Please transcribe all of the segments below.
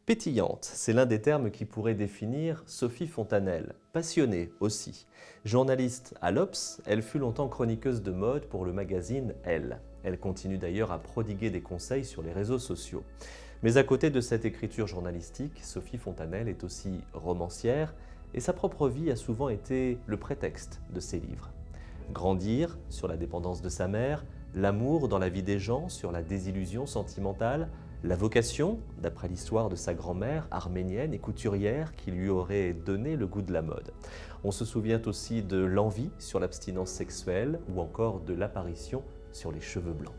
Pétillante, c'est l'un des termes qui pourrait définir Sophie Fontanelle. Passionnée aussi. Journaliste à l'Obs, elle fut longtemps chroniqueuse de mode pour le magazine Elle. Elle continue d'ailleurs à prodiguer des conseils sur les réseaux sociaux. Mais à côté de cette écriture journalistique, Sophie Fontanelle est aussi romancière et sa propre vie a souvent été le prétexte de ses livres. Grandir sur la dépendance de sa mère, l'amour dans la vie des gens sur la désillusion sentimentale, la vocation, d'après l'histoire de sa grand-mère arménienne et couturière qui lui aurait donné le goût de la mode. On se souvient aussi de l'envie sur l'abstinence sexuelle ou encore de l'apparition sur les cheveux blancs.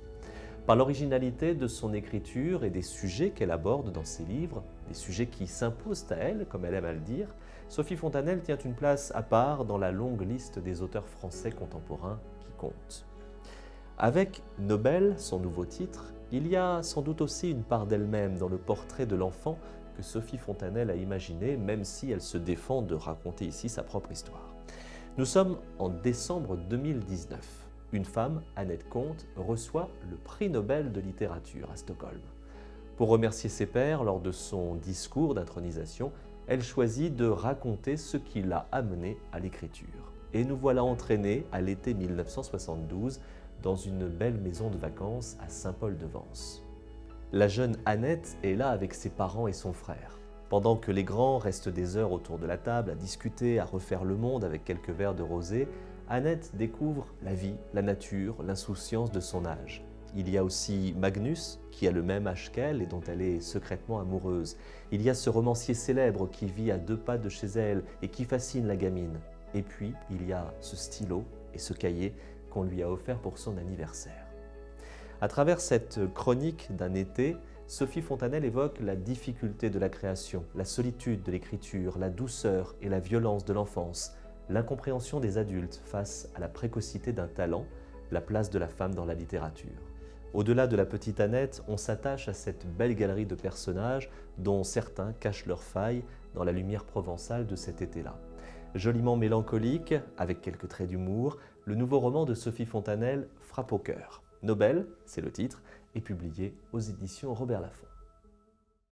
Par l'originalité de son écriture et des sujets qu'elle aborde dans ses livres, des sujets qui s'imposent à elle, comme elle aime à le dire, Sophie Fontanelle tient une place à part dans la longue liste des auteurs français contemporains qui comptent. Avec Nobel, son nouveau titre, il y a sans doute aussi une part d'elle-même dans le portrait de l'enfant que Sophie Fontanelle a imaginé, même si elle se défend de raconter ici sa propre histoire. Nous sommes en décembre 2019. Une femme, Annette Comte, reçoit le prix Nobel de littérature à Stockholm. Pour remercier ses pairs lors de son discours d'intronisation, elle choisit de raconter ce qui l'a amenée à l'écriture. Et nous voilà entraînés à l'été 1972 dans une belle maison de vacances à Saint-Paul-de-Vence. La jeune Annette est là avec ses parents et son frère. Pendant que les grands restent des heures autour de la table à discuter, à refaire le monde avec quelques verres de rosé, Annette découvre la vie, la nature, l'insouciance de son âge. Il y a aussi Magnus, qui a le même âge qu'elle et dont elle est secrètement amoureuse. Il y a ce romancier célèbre qui vit à 2 pas de chez elle et qui fascine la gamine. Et puis, il y a ce stylo et ce cahier qu'on lui a offert pour son anniversaire. À travers cette chronique d'un été, Sophie Fontanelle évoque la difficulté de la création, la solitude de l'écriture, la douceur et la violence de l'enfance, l'incompréhension des adultes face à la précocité d'un talent, la place de la femme dans la littérature. Au-delà de la petite Annette, on s'attache à cette belle galerie de personnages dont certains cachent leurs failles dans la lumière provençale de cet été-là. Joliment mélancolique, avec quelques traits d'humour, le nouveau roman de Sophie Fontanelle frappe au cœur. Nobel, c'est le titre, est publié aux éditions Robert Laffont.